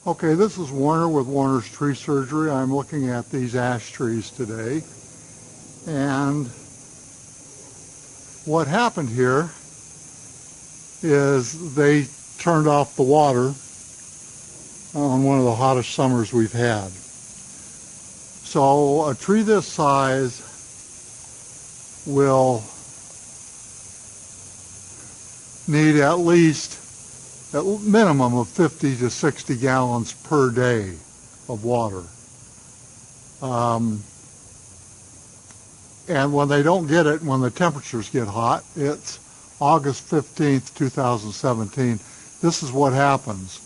Okay, this is Warner with Warner's Tree Surgery. I'm looking at these ash trees today. And what happened here is they turned off the water on one of the hottest summers we've had. So a tree this size will need at least a minimum of 50 to 60 gallons per day of water. And when they don't get it, when the temperatures get hot, it's August 15th, 2017. This is what happens.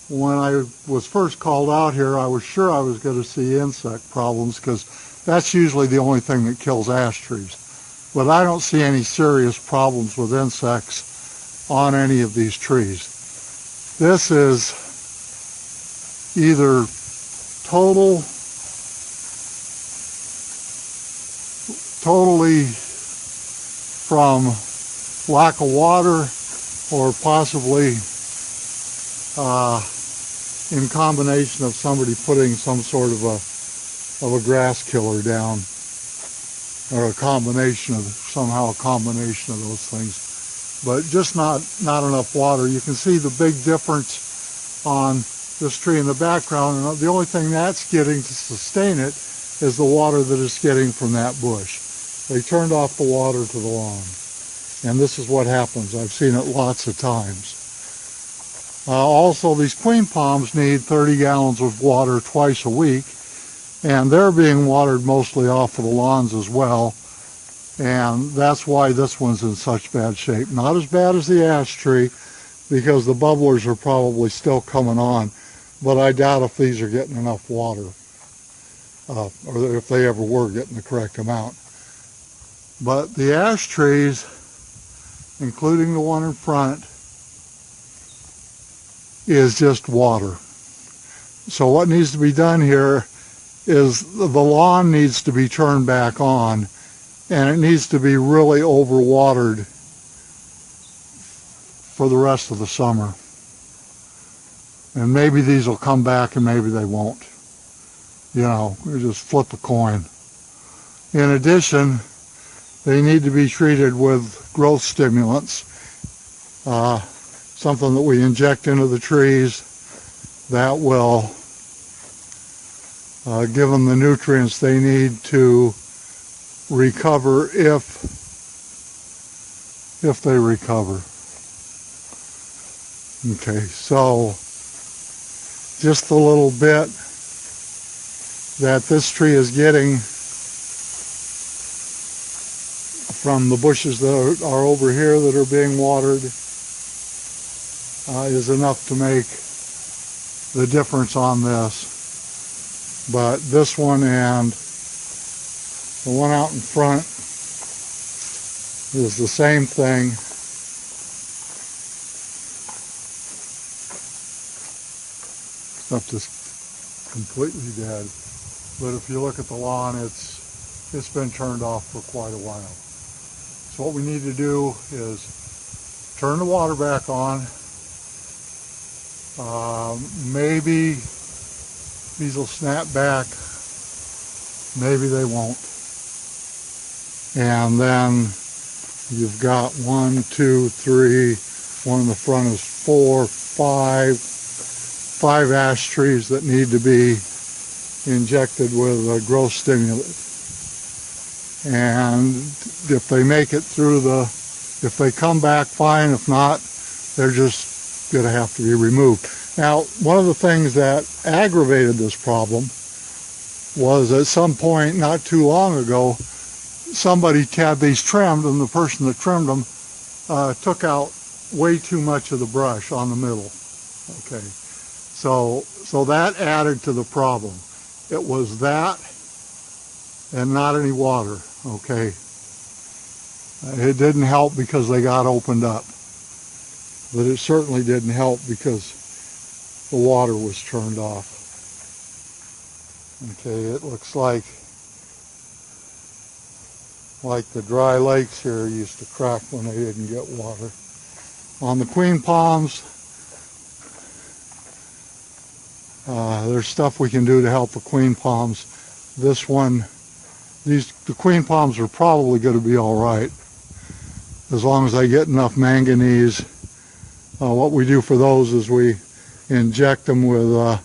When I was first called out here, I was sure I was going to see insect problems because that's usually the only thing that kills ash trees. But I don't see any serious problems with insects on any of these trees. This is either totally from lack of water, or possibly in combination of somebody putting some sort of a grass killer down, or somehow a combination of those things. But just not enough water. You can see the big difference on this tree in the background, and the only thing that's getting to sustain it is the water that it's getting from that bush. They turned off the water to the lawn, and this is what happens. I've seen it lots of times. Also, these queen palms need 30 gallons of water twice a week, and they're being watered mostly off of the lawns as well. And that's why this one's in such bad shape. Not as bad as the ash tree, because the bubblers are probably still coming on, but I doubt if these are getting enough water, or if they ever were getting the correct amount. But the ash trees, including the one in front, is just water. So what needs to be done here is the lawn needs to be turned back on, and it needs to be really overwatered for the rest of the summer. And maybe these will come back and maybe they won't. You know, we just flip a coin. In addition, they need to be treated with growth stimulants, something that we inject into the trees that will give them the nutrients they need to recover if they recover. Okay, so just the little bit that this tree is getting from the bushes that are over here that are being watered is enough to make the difference on this. But this one and the one out in front is the same thing. Stuff just completely dead. But if you look at the lawn, it's been turned off for quite a while. So what we need to do is turn the water back on. Maybe these will snap back. Maybe they won't. And then you've got 1, 2, 3, one in the front is 4, 5 ash trees that need to be injected with a growth stimulant. And if they make it through if they come back fine, if not, they're just going to have to be removed. Now, one of the things that aggravated this problem was at some point not too long ago, somebody had these trimmed, and the person that trimmed them took out way too much of the brush on the middle. Okay, so that added to the problem. It was that and not any water. Okay, it didn't help because they got opened up, but it certainly didn't help because the water was turned off. Okay, it looks like the dry lakes here used to crack when they didn't get water. On the queen palms, There's stuff we can do to help the queen palms. This one, the queen palms are probably going to be all right as long as I get enough manganese. What we do for those is we inject them with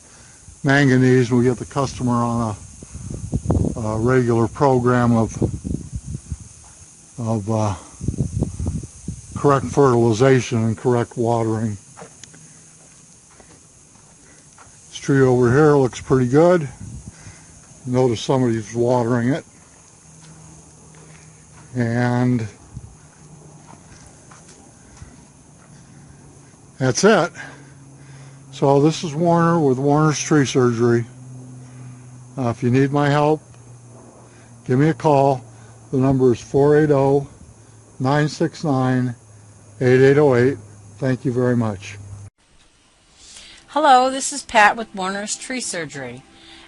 manganese. We get the customer on a regular program of correct fertilization and correct watering. This tree over here looks pretty good. Notice somebody's watering it. And that's it. So this is Warner with Warner's Tree Surgery. If you need my help, give me a call. The number is 480-969-8808. Thank you very much. Hello, this is Pat with Warner's Tree Surgery,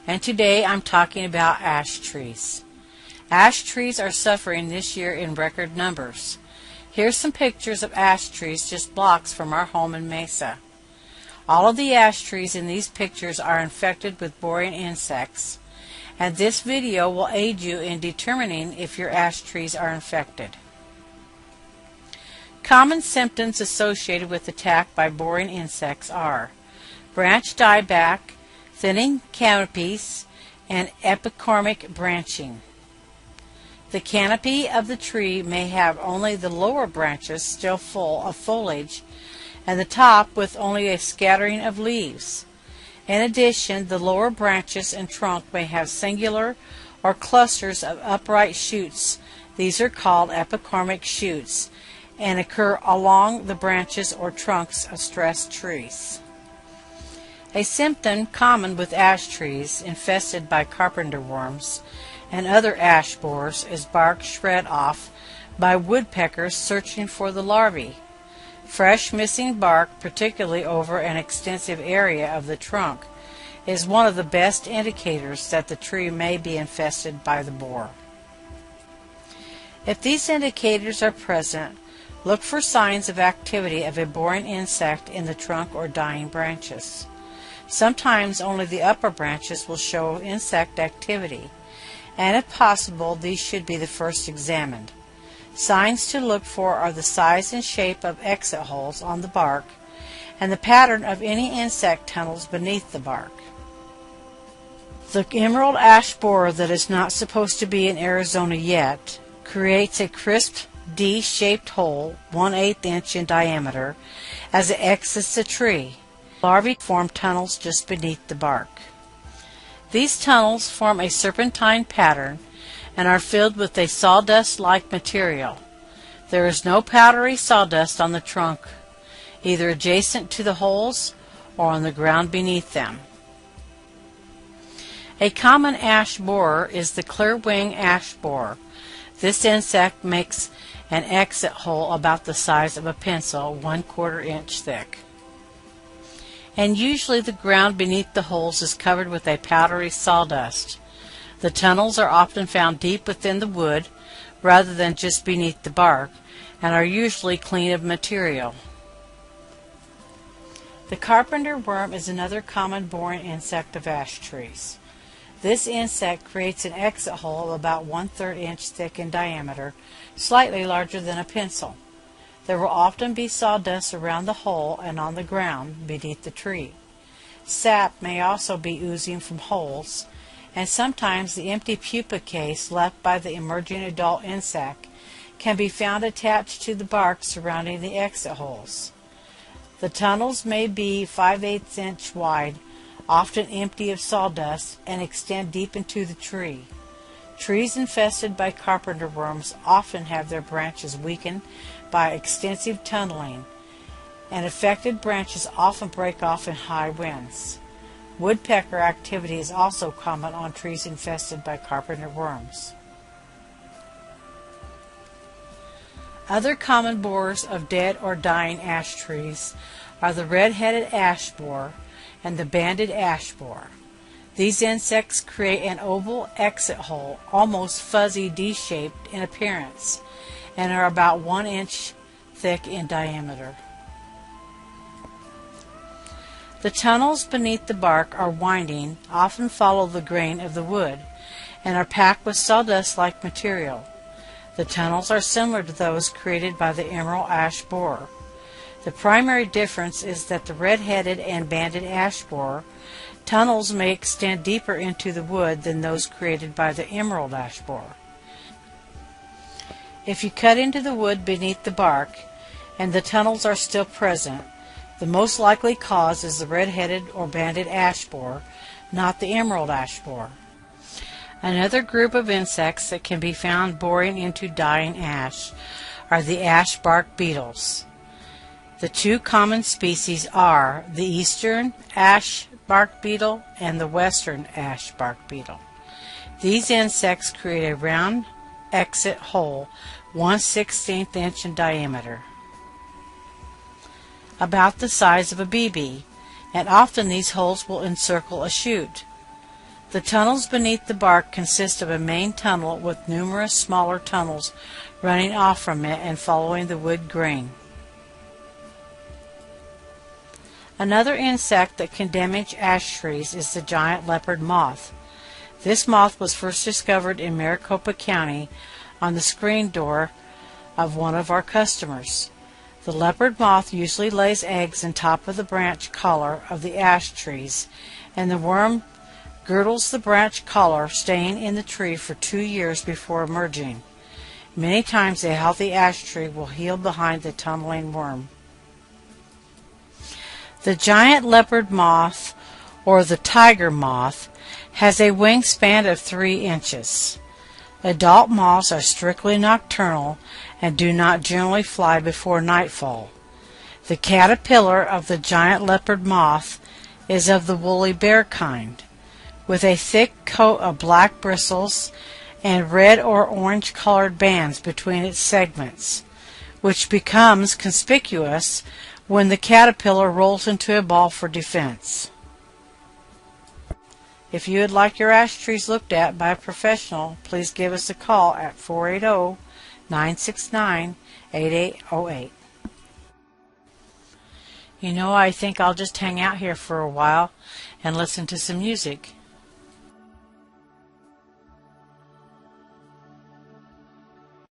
and today I'm talking about ash trees. Ash trees are suffering this year in record numbers. Here's some pictures of ash trees just blocks from our home in Mesa. All of the ash trees in these pictures are infected with boring insects, and this video will aid you in determining if your ash trees are infected. Common symptoms associated with attack by boring insects are branch dieback, thinning canopies, and epicormic branching. The canopy of the tree may have only the lower branches still full of foliage and the top with only a scattering of leaves. In addition, the lower branches and trunk may have singular or clusters of upright shoots. These are called epicormic shoots and occur along the branches or trunks of stressed trees. A symptom common with ash trees infested by carpenter worms and other ash borers is bark shred off by woodpeckers searching for the larvae. Fresh missing bark, particularly over an extensive area of the trunk, is one of the best indicators that the tree may be infested by the borer. If these indicators are present, look for signs of activity of a boring insect in the trunk or dying branches. Sometimes only the upper branches will show insect activity, and if possible, these should be the first examined. Signs to look for are the size and shape of exit holes on the bark and the pattern of any insect tunnels beneath the bark. The emerald ash borer that is not supposed to be in Arizona yet creates a crisp D-shaped hole 1/8 inch in diameter as it exits the tree. Larvae form tunnels just beneath the bark. These tunnels form a serpentine pattern and are filled with a sawdust-like material. There is no powdery sawdust on the trunk, either adjacent to the holes or on the ground beneath them. A common ash borer is the clearwing ash borer. This insect makes an exit hole about the size of a pencil, 1/4 inch thick. And usually the ground beneath the holes is covered with a powdery sawdust. The tunnels are often found deep within the wood rather than just beneath the bark, and are usually clean of material. The carpenter worm is another common boring insect of ash trees. This insect creates an exit hole about 1/3 inch thick in diameter, slightly larger than a pencil. There will often be sawdust around the hole and on the ground beneath the tree. Sap may also be oozing from holes, and sometimes the empty pupa case left by the emerging adult insect can be found attached to the bark surrounding the exit holes. The tunnels may be 5/8 inch wide, often empty of sawdust, and extend deep into the tree. Trees infested by carpenter worms often have their branches weakened by extensive tunneling, and affected branches often break off in high winds. Woodpecker activity is also common on trees infested by carpenter worms. Other common borers of dead or dying ash trees are the red-headed ash borer and the banded ash borer. These insects create an oval exit hole, almost fuzzy D-shaped in appearance, and are about 1 inch thick in diameter. The tunnels beneath the bark are winding, often follow the grain of the wood, and are packed with sawdust-like material. The tunnels are similar to those created by the emerald ash borer. The primary difference is that the red-headed and banded ash borer tunnels may extend deeper into the wood than those created by the emerald ash borer. If you cut into the wood beneath the bark, and the tunnels are still present, the most likely cause is the red-headed or banded ash borer, not the emerald ash borer. Another group of insects that can be found boring into dying ash are the ash bark beetles. The two common species are the eastern ash bark beetle and the western ash bark beetle. These insects create a round exit hole 1/16 inch in diameter, about the size of a BB, and often these holes will encircle a shoot. The tunnels beneath the bark consist of a main tunnel with numerous smaller tunnels running off from it and following the wood grain. Another insect that can damage ash trees is the giant leopard moth. This moth was first discovered in Maricopa County on the screen door of one of our customers. The leopard moth usually lays eggs on top of the branch collar of the ash trees, and the worm girdles the branch collar, staying in the tree for 2 years before emerging. Many times a healthy ash tree will heal behind the tunneling worm. The giant leopard moth, or the tiger moth, has a wingspan of 3 inches. Adult moths are strictly nocturnal and do not generally fly before nightfall. The caterpillar of the giant leopard moth is of the woolly bear kind, with a thick coat of black bristles and red or orange colored bands between its segments, which becomes conspicuous when the caterpillar rolls into a ball for defense. If you would like your ash trees looked at by a professional, please give us a call at 480-969-8808. You know, I think I'll just hang out here for a while and listen to some music.